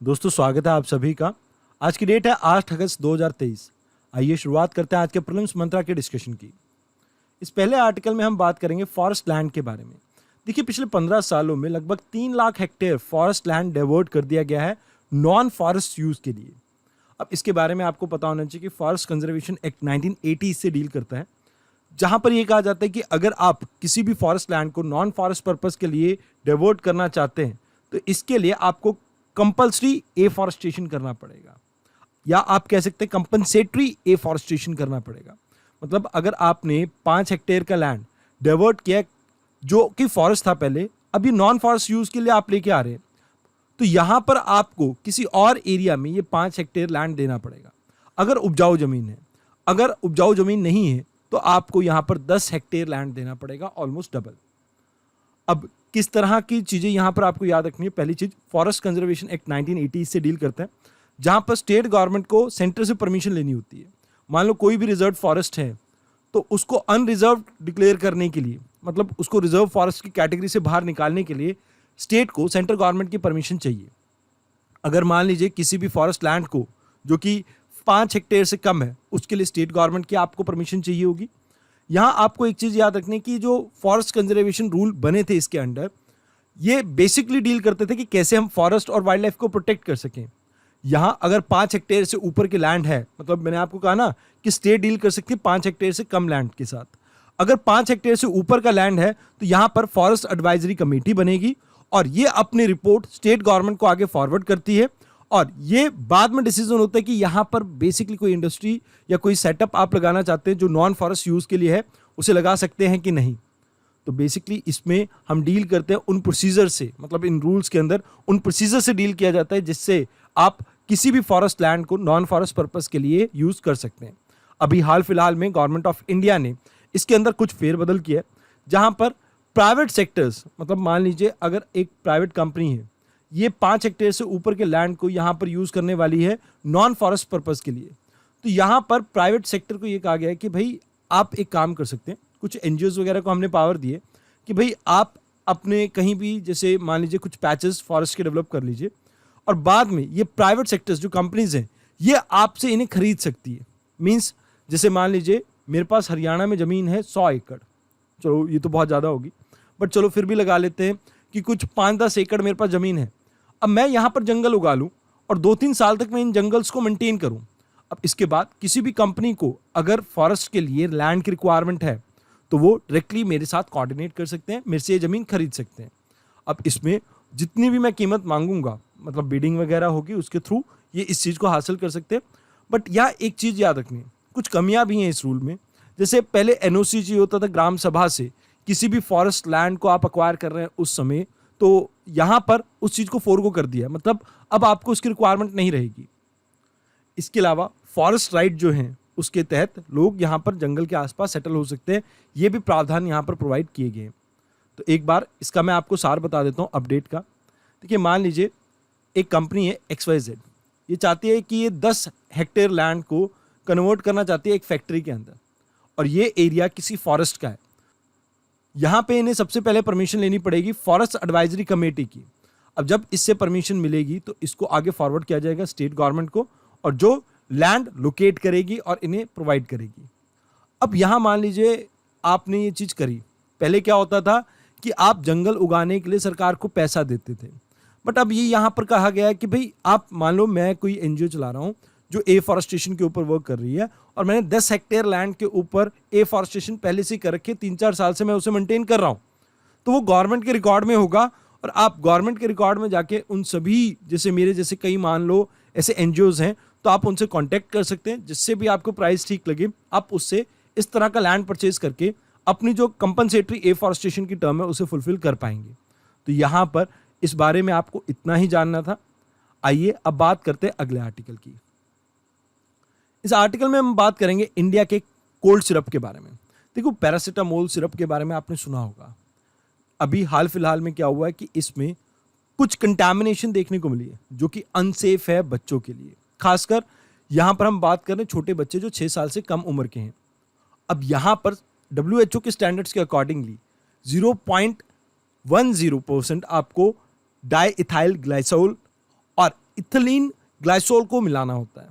दोस्तों स्वागत है आप सभी का। आज की डेट है 8 अगस्त 2023। आइए शुरुआत करते हैं आज के प्रीलिम्स मंत्रा के डिस्कशन की। इस पहले आर्टिकल में हम बात करेंगे फॉरेस्ट लैंड के बारे में। देखिए पिछले 15 सालों में लगभग 3 lakh hectare forest land divert कर दिया गया है नॉन फॉरेस्ट यूज के लिए। अब इसके बारे में आपको पता होना चाहिए कि फॉरेस्ट कंजर्वेशन एक्ट 1980 इससे डील करता है, जहां पर यह कहा जाता है कि अगर आप किसी भी फॉरेस्ट लैंड को नॉन फॉरेस्ट पर्पस के लिए डाइवर्ट करना चाहते हैं तो इसके लिए आपको कंपल्सरी एफॉरेस्टेशन करना पड़ेगा, या आप कह सकते हैं कंपनसेटरी एफॉरेस्टेशन करना पड़ेगा। मतलब अगर आपने 5 हेक्टेयर का लैंड डाइवर्ट किया जो कि फॉरेस्ट था पहले, अभी नॉन फॉरेस्ट यूज के लिए आप लेके आ रहे हैं, तो यहां पर आपको किसी और एरिया में ये 5 हेक्टेयर लैंड देना पड़ेगा अगर उपजाऊ जमीन है। अगर उपजाऊ जमीन नहीं है तो आपको यहां पर 10 हेक्टेयर लैंड देना पड़ेगा, ऑलमोस्ट डबल। अब किस तरह की चीजें यहां पर आपको याद रखनी है। पहली चीज, फॉरेस्ट कंजर्वेशन एक्ट 1980 से डील करता है, जहां पर स्टेट गवर्नमेंट को सेंटर से परमिशन लेनी होती है। मान लो कोई भी रिजर्व फॉरेस्ट है तो उसको अनरिजर्व डिक्लेयर करने के लिए, मतलब उसको रिजर्व फॉरेस्ट की कैटेगरी से बाहर निकालने के लिए स्टेट को सेंट्रल गवर्नमेंट की परमिशन चाहिए। अगर मान लीजिए किसी भी फॉरेस्ट लैंड को जो कि 5 हेक्टेयर से कम है, उसके लिए स्टेट गवर्नमेंट की आपको परमिशन चाहिए होगी। यहां आपको एक चीज याद रखनी की, जो फॉरेस्ट कंजर्वेशन रूल बने थे इसके अंडर, ये बेसिकली डील करते थे कि कैसे हम फॉरेस्ट और वाइल्ड लाइफ को प्रोटेक्ट कर सकें। यहां अगर 5 हेक्टेयर से ऊपर के लैंड है, मतलब मैंने आपको कहा ना कि स्टेट डील कर सकती है 5 हेक्टेयर से कम लैंड के साथ। अगर 5 हेक्टेयर से ऊपर का लैंड है तो यहां पर फॉरेस्ट एडवाइजरी कमेटी बनेगी और ये अपनी रिपोर्ट स्टेट गवर्नमेंट को आगे फॉरवर्ड करती है, और ये बाद में डिसीजन होता है कि यहां पर बेसिकली कोई इंडस्ट्री या कोई सेटअप आप लगाना चाहते हैं जो नॉन फॉरेस्ट यूज के लिए है, उसे लगा सकते हैं कि नहीं। तो बेसिकली इसमें हम डील करते हैं उन प्रोसीजर से, मतलब इन रूल्स के अंदर उन प्रोसीजर से डील किया जाता है जिससे आप किसी भी फॉरेस्ट लैंड को नॉन फॉरेस्ट पर्पस के लिए यूज कर सकते हैं। अभी हाल फिलहाल में गवर्नमेंट ऑफ इंडिया ने इसके अंदर कुछ फेरबदल किया, जहां पर प्राइवेट सेक्टर्स, मतलब मान लीजिए अगर एक प्राइवेट कंपनी है, ये 5 हेक्टेयर से ऊपर के लैंड को यहां पर यूज करने वाली है नॉन फॉरेस्ट पर्पस के लिए, तो यहां पर प्राइवेट सेक्टर को यह कहा गया है कि भाई आप एक काम कर सकते हैं। कुछ एनजीओज वगैरह को हमने पावर दिए कि भाई आप अपने कहीं भी, जैसे मान लीजिए कुछ पैचेस फॉरेस्ट के डेवलप कर लीजिए, और बाद में ये प्राइवेट सेक्टर्स जो कंपनीज हैं ये आपसे इन्हें खरीद सकती है। मींस जैसे मान लीजिए मेरे पास हरियाणा में ज़मीन है 100 एकड़, चलो ये तो बहुत ज़्यादा होगी, बट चलो फिर भी लगा लेते हैं कि कुछ 5-10 एकड़ मेरे पास ज़मीन है। अब मैं यहाँ पर जंगल उगा लूँ और 2-3 साल तक मैं इन जंगल्स को मेंटेन करूँ। अब इसके बाद किसी भी कंपनी को अगर फॉरेस्ट के लिए लैंड की रिक्वायरमेंट है तो वो डायरेक्टली मेरे साथ कोऑर्डिनेट कर सकते हैं, मेरे से ये ज़मीन खरीद सकते हैं। अब इसमें जितनी भी मैं कीमत मांगूंगा, मतलब बिडिंग वगैरह होगी, उसके थ्रू ये इस चीज़ को हासिल कर सकते हैं। बट यहाँ एक चीज़ याद रखनी है, कुछ कमियां भी हैं इस रूल में। जैसे पहले एनओसी जी होता था ग्राम सभा से, किसी भी फॉरेस्ट लैंड को आप अक्वायर कर रहे हैं उस समय, तो यहाँ पर उस चीज़ को फोरगो कर दिया, मतलब अब आपको उसकी रिक्वायरमेंट नहीं रहेगी। इसके अलावा फॉरेस्ट राइट जो हैं उसके तहत लोग यहाँ पर जंगल के आसपास सेटल हो सकते हैं, ये भी प्रावधान यहाँ पर प्रोवाइड किए गए हैं। तो एक बार इसका मैं आपको सार बता देता हूँ अपडेट का। देखिए मान लीजिए एक कंपनी है XYZ, ये चाहती है कि ये 10 हेक्टेयर लैंड को कन्वर्ट करना चाहती है एक फैक्ट्री के अंदर, और ये एरिया किसी फॉरेस्ट का है। यहाँ पे इन्हें सबसे पहले परमिशन लेनी पड़ेगी फॉरेस्ट एडवाइजरी कमेटी की। अब जब इससे परमिशन मिलेगी तो इसको आगे फॉरवर्ड किया जाएगा स्टेट गवर्नमेंट को, और जो लैंड लोकेट करेगी और इन्हें प्रोवाइड करेगी। अब यहाँ मान लीजिए आपने ये चीज़ करी, पहले क्या होता था कि आप जंगल उगाने के लिए सरकार को पैसा देते थे, बट अब ये यहाँ पर कहा गया है कि भाई आप मान लो मैं कोई एनजीओ चला रहा हूँ जो एफॉरेस्टेशन के ऊपर वर्क कर रही है, और मैंने 10 हेक्टेयर लैंड के ऊपर एफॉरेस्टेशन पहले से कर रखे, 3-4 साल से मैं उसे मेंटेन कर रहा हूँ, तो वो गवर्नमेंट के रिकॉर्ड में होगा। और आप गवर्नमेंट के रिकॉर्ड में जाके उन सभी, जैसे मेरे जैसे कई मान लो ऐसे एनजीओज हैं, तो आप उनसे कांटेक्ट कर सकते हैं, जिससे भी आपको प्राइस ठीक लगे आप उससे इस तरह का लैंड परचेज करके अपनी जो कंपनसेटरी एफॉरेस्टेशन की टर्म है उसे फुलफिल कर पाएंगे। तो यहाँ पर इस बारे में आपको इतना ही जानना था। आइए अब बात करते हैं अगले आर्टिकल की। इस आर्टिकल में हम बात करेंगे इंडिया के कोल्ड सिरप के बारे में। देखो पैरासीटामोल सिरप के बारे में आपने सुना होगा। अभी हाल फिलहाल में क्या हुआ है कि इसमें कुछ कंटामिनेशन देखने को मिली है जो कि अनसेफ है बच्चों के लिए। खासकर यहां पर हम बात कर रहे हैं छोटे बच्चे जो 6 साल से कम उम्र के हैं। अब यहां पर WHO के स्टैंडर्ड्स के अकॉर्डिंगली 0.10% आपको डाई इथाइल ग्लाइसोल और इथिलीन ग्लाइसोल को मिलाना होता है।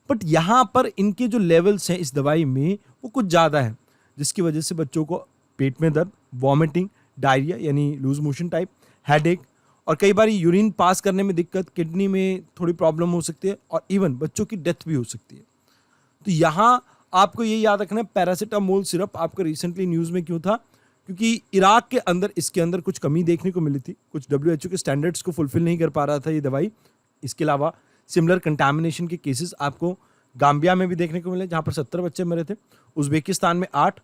बट यहाँ पर इनके जो लेवल्स हैं इस दवाई में वो कुछ ज़्यादा है, जिसकी वजह से बच्चों को पेट में दर्द, वॉमिटिंग, डायरिया यानी लूज मोशन टाइप, हेडेक और कई बार यूरिन पास करने में दिक्कत, किडनी में थोड़ी प्रॉब्लम हो सकती है और इवन बच्चों की डेथ भी हो सकती है। तो यहाँ आपको ये याद रखना है, पैरासीटामोल सिरप आपका रिसेंटली न्यूज़ में क्यों था, क्योंकि इराक के अंदर इसके अंदर कुछ कमी देखने को मिली थी, कुछ WHO के स्टैंडर्ड्स को फुलफिल नहीं कर पा रहा था ये दवाई। इसके अलावा सिमिलर कंटामिनेशन के केसेस आपको गाम्बिया में भी देखने को मिले, जहाँ पर 70 बच्चे मरे थे, उज्बेकिस्तान में 8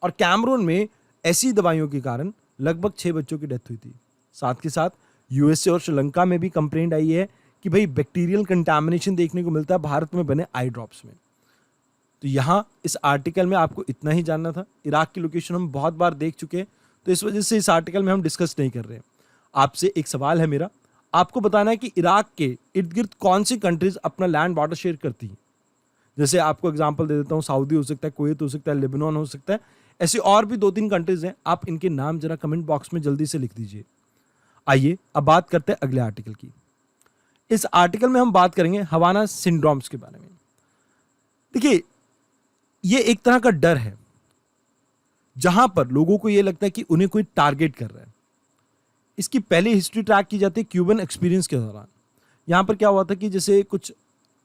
और कैमरून में ऐसी दवाइयों के कारण लगभग 6 बच्चों की डेथ हुई थी। साथ के साथ USA और श्रीलंका में भी कंप्लेंट आई है कि भाई बैक्टीरियल कंटामिनेशन देखने को मिलता है भारत में बने आई ड्रॉप्स में। तो यहाँ इस आर्टिकल में आपको इतना ही जानना था। इराक की लोकेशन हम बहुत बार देख चुके हैं, तो इस वजह से इस आर्टिकल में हम डिस्कस नहीं कर रहे हैं। आपसे एक सवाल है मेरा, आपको बताना है कि इराक के इर्द गिर्द कौन सी कंट्रीज अपना लैंड बॉर्डर शेयर करती हैं। जैसे आपको एग्जांपल दे देता हूँ, सऊदी हो सकता है, कुवैत हो सकता है, लेबनान हो सकता है, ऐसी और भी 2-3 कंट्रीज हैं। आप इनके नाम जरा कमेंट बॉक्स में जल्दी से लिख दीजिए। आइए अब बात करते हैं अगले आर्टिकल की। इस आर्टिकल में हम बात करेंगे हवाना सिंड्रोम्स के बारे में। देखिए, ये एक तरह का डर है जहां पर लोगों को ये लगता है कि उन्हें कोई टारगेट कर रहा है। इसकी पहले हिस्ट्री ट्रैक की जाती है क्यूबन एक्सपीरियंस के दौरान। यहां पर क्या हुआ था कि जैसे कुछ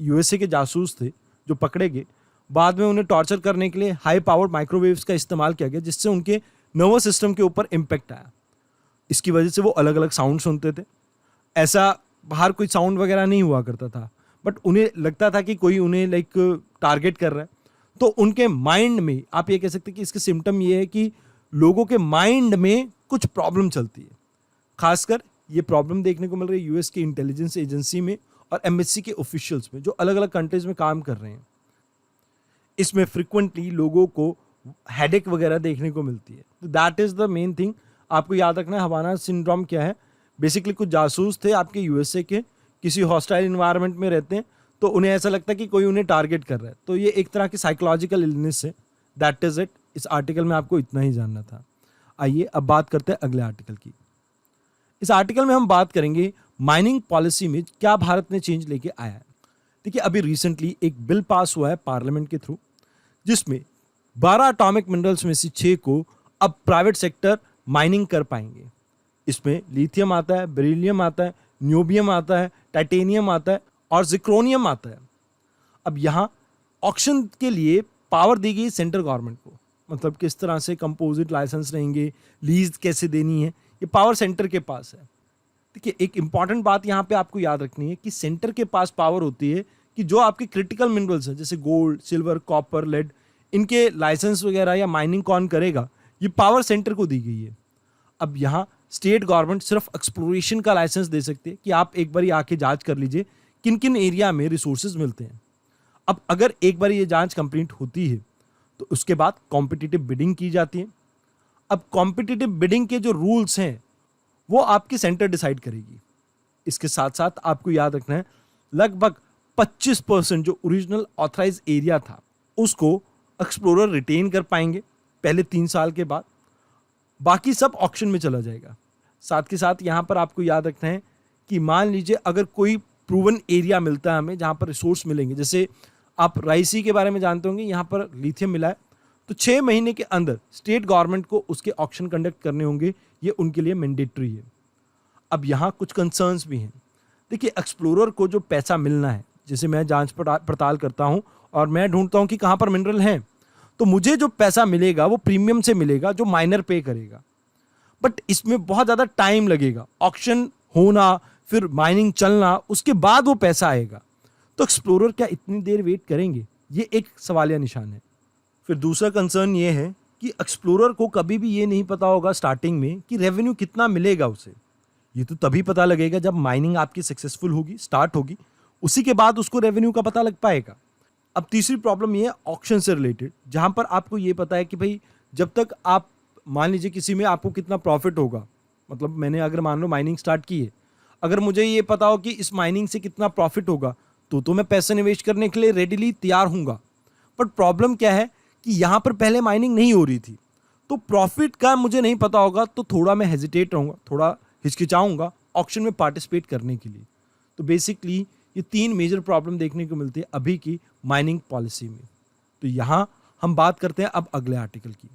USA के जासूस थे जो पकड़े गए, बाद में उन्हें टॉर्चर करने के लिए हाई पावर्ड माइक्रोवेव्स का इस्तेमाल किया गया, जिससे उनके नर्वस सिस्टम के ऊपर इम्पैक्ट आया। इसकी वजह से वो अलग अलग साउंड सुनते थे। ऐसा बाहर कोई साउंड वगैरह नहीं हुआ करता था, बट उन्हें लगता था कि कोई उन्हें लाइक टारगेट कर रहा है। तो उनके माइंड में, आप ये कह सकते हैं कि इसके सिम्टम ये है कि लोगों के माइंड में कुछ प्रॉब्लम चलती है। खासकर ये प्रॉब्लम देखने को मिल रही है US की इंटेलिजेंस एजेंसी में और MSC के ऑफिशियल्स में, जो अलग अलग कंट्रीज में काम कर रहे हैं। इसमें फ्रिक्वेंटली लोगों को हेडेक वगैरह देखने को मिलती है। तो that is the main thing. आपको याद रखना है हवाना सिंड्रोम क्या है। बेसिकली कुछ जासूस थे आपके USA के, किसी हॉस्टाइल इन्वायरमेंट में रहते हैं, तो उन्हें ऐसा लगता है कि कोई उन्हें टारगेट कर रहा है। तो ये एक तरह की साइकोलॉजिकल इलनेस है। That is it. इस आर्टिकल में आपको इतना ही जानना था। आइए अब बात करते हैं अगले आर्टिकल की। इस आर्टिकल में हम बात करेंगे माइनिंग पॉलिसी में क्या भारत ने चेंज लेके आया है। देखिए, अभी रिसेंटली एक बिल पास हुआ है पार्लियामेंट के थ्रू, जिसमें 12 एटॉमिक मिनरल्स में से 6 को अब प्राइवेट सेक्टर माइनिंग कर पाएंगे। इसमें लिथियम आता है, बेरिलियम आता है, न्योबियम आता है, टाइटेनियम आता है और जिक्रोनियम आता है। अब यहाँ ऑक्शन के लिए पावर दी गई सेंट्रल गवर्नमेंट को, मतलब किस तरह से कंपोजिट लाइसेंस रहेंगे, लीज कैसे देनी है, ये पावर सेंटर के पास है। देखिए, एक इंपॉर्टेंट बात यहाँ पे आपको याद रखनी है कि सेंटर के पास पावर होती है कि जो आपके क्रिटिकल मिनरल्स हैं जैसे गोल्ड, सिल्वर, कॉपर, लेड, इनके लाइसेंस वगैरह या माइनिंग कौन करेगा, ये पावर सेंटर को दी गई है। अब यहाँ स्टेट गवर्नमेंट सिर्फ एक्सप्लोरेशन का लाइसेंस दे सकते हैं कि आप एक बार आके जांच कर लीजिए किन किन एरिया में रिसोर्सेज मिलते हैं। अब अगर एक बार ये जांच कंप्लीट होती है तो उसके बाद कॉम्पिटिटिव बिडिंग की जाती है। अब कॉम्पिटिटिव बिडिंग के जो रूल्स हैं वो आपकी सेंटर डिसाइड करेगी। इसके साथ साथ आपको याद रखना है लगभग 25% जो ओरिजिनल ऑथराइज एरिया था उसको एक्सप्लोरर रिटेन कर पाएंगे पहले 3 साल के बाद, बाकी सब ऑक्शन में चला जाएगा। साथ के साथ यहाँ पर आपको याद रखना है कि मान लीजिए अगर कोई प्रूवन एरिया मिलता है हमें जहाँ पर रिसोर्स मिलेंगे, जैसे आप राइसी के बारे में जानते होंगे, यहाँ पर लिथियम मिला है, तो 6 महीने के अंदर स्टेट गवर्नमेंट को उसके ऑक्शन कंडक्ट करने होंगे, ये उनके लिए मैंडेटरी है। अब यहाँ कुछ कंसर्न्स भी हैं। देखिए, एक्सप्लोरर को जो पैसा मिलना है, जैसे मैं जांच पड़ताल करता हूँ और मैं ढूंढता हूँ कि कहाँ पर मिनरल हैं, तो मुझे जो पैसा मिलेगा वो प्रीमियम से मिलेगा जो माइनर पे करेगा। बट इसमें बहुत ज़्यादा टाइम लगेगा, ऑक्शन होना, फिर माइनिंग चलना, उसके बाद वो पैसा आएगा। तो एक्सप्लोरर क्या इतनी देर वेट करेंगे, ये एक सवालिया निशान है। फिर दूसरा कंसर्न ये है कि एक्सप्लोरर को कभी भी ये नहीं पता होगा स्टार्टिंग में कि रेवेन्यू कितना मिलेगा उसे। ये तो तभी पता लगेगा जब माइनिंग आपकी सक्सेसफुल होगी, स्टार्ट होगी, उसी के बाद उसको रेवेन्यू का पता लग पाएगा। अब तीसरी प्रॉब्लम ये है ऑक्शन से रिलेटेड, जहाँ पर आपको ये पता है कि भाई जब तक आप मान लीजिए किसी में आपको कितना प्रॉफिट होगा, मतलब मैंने अगर मान लो माइनिंग स्टार्ट की है, अगर मुझे ये पता हो कि इस माइनिंग से कितना प्रॉफिट होगा तो मैं पैसे निवेश करने के लिए रेडिली तैयार हूँगा। बट प्रॉब्लम क्या है कि यहाँ पर पहले माइनिंग नहीं हो रही थी, तो प्रॉफिट का मुझे नहीं पता होगा, तो थोड़ा मैं हेजिटेट रहूँगा, थोड़ा हिचकिचाऊँगा ऑक्शन में पार्टिसिपेट करने के लिए। तो बेसिकली ये 3 मेजर प्रॉब्लम देखने को मिलती है अभी की माइनिंग पॉलिसी में। तो यहाँ हम बात करते हैं अब अगले आर्टिकल की।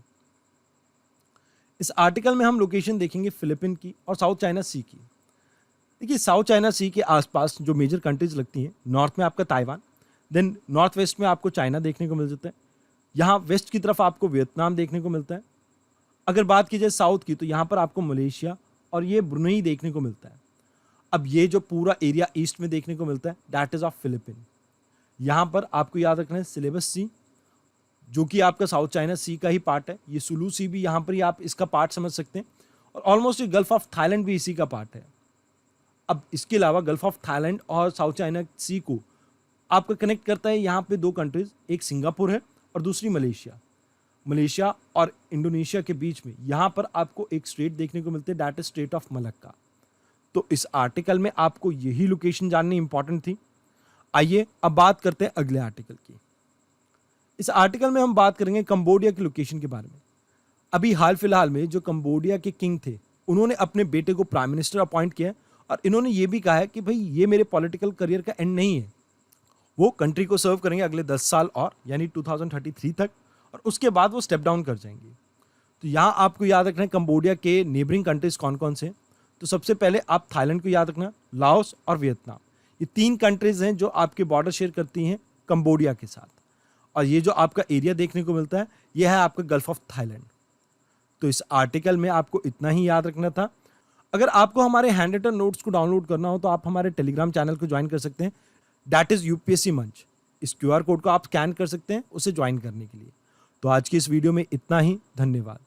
इस आर्टिकल में हम लोकेशन देखेंगे फिलीपीन की और साउथ चाइना सी की। देखिए साउथ चाइना सी के आसपास जो मेजर कंट्रीज लगती हैं, नॉर्थ में आपका ताइवान, देन नॉर्थ वेस्ट में आपको चाइना देखने को मिल जाता है, यहाँ वेस्ट की तरफ आपको वियतनाम देखने को मिलता है। अगर बात की जाए साउथ की तो यहाँ पर आपको मलेशिया और ये ब्रुनेई देखने को मिलता है। अब ये जो पूरा एरिया ईस्ट में देखने को मिलता है दैट इज ऑफ फिलीपीन। यहाँ पर आपको याद रखना है सिलेबस सी, जो कि आपका साउथ चाइना सी का ही पार्ट है। ये सुलू सी भी यहाँ पर ही आप इसका पार्ट समझ सकते हैं, और ऑलमोस्ट ये गल्फ ऑफ थाईलैंड भी इसी का पार्ट है। अब इसके अलावा गल्फ ऑफ थाईलैंड और साउथ चाइना सी को आपका कनेक्ट करता है यहाँ पे 2 कंट्रीज, एक सिंगापुर है और दूसरी मलेशिया। मलेशिया और इंडोनेशिया के बीच में यहाँ पर आपको एक स्टेट देखने को मिलते हैं that is state of Malacca. तो इस आर्टिकल में आपको यही लोकेशन जाननी इंपॉर्टेंट थी। आइए अब बात करते हैं अगले आर्टिकल की। इस आर्टिकल में हम बात करेंगे कंबोडिया की लोकेशन के बारे में। अभी हाल फिलहाल में जो कंबोडिया के किंग थे, उन्होंने अपने बेटे को प्राइम मिनिस्टर अपॉइंट किया और इन्होंने ये भी कहा है कि भाई ये मेरे पॉलिटिकल करियर का एंड नहीं है, वो कंट्री को सर्व करेंगे अगले 10 साल और, यानी 2033 तक, और उसके बाद वो स्टेप डाउन कर जाएंगे। तो यहाँ आपको याद रखना है कंबोडिया के नेबरिंग कंट्रीज कौन कौन से हैं। तो सबसे पहले आप थाईलैंड को याद रखना, लाओस और वियतनाम, ये 3 कंट्रीज हैं जो आपके बॉर्डर शेयर करती हैं कंबोडिया के साथ। और ये जो आपका एरिया देखने को मिलता है यह है आपका गल्फ ऑफ थाईलैंड। तो इस आर्टिकल में आपको इतना ही याद रखना था। अगर आपको हमारे हैंड रिटन नोट्स को डाउनलोड करना हो तो आप हमारे टेलीग्राम चैनल को ज्वाइन कर सकते हैं, दैट इज यूपीएससी मंच। इस क्यूआर कोड को आप स्कैन कर सकते हैं उसे ज्वाइन करने के लिए। तो आज की इस वीडियो में इतना ही, धन्यवाद।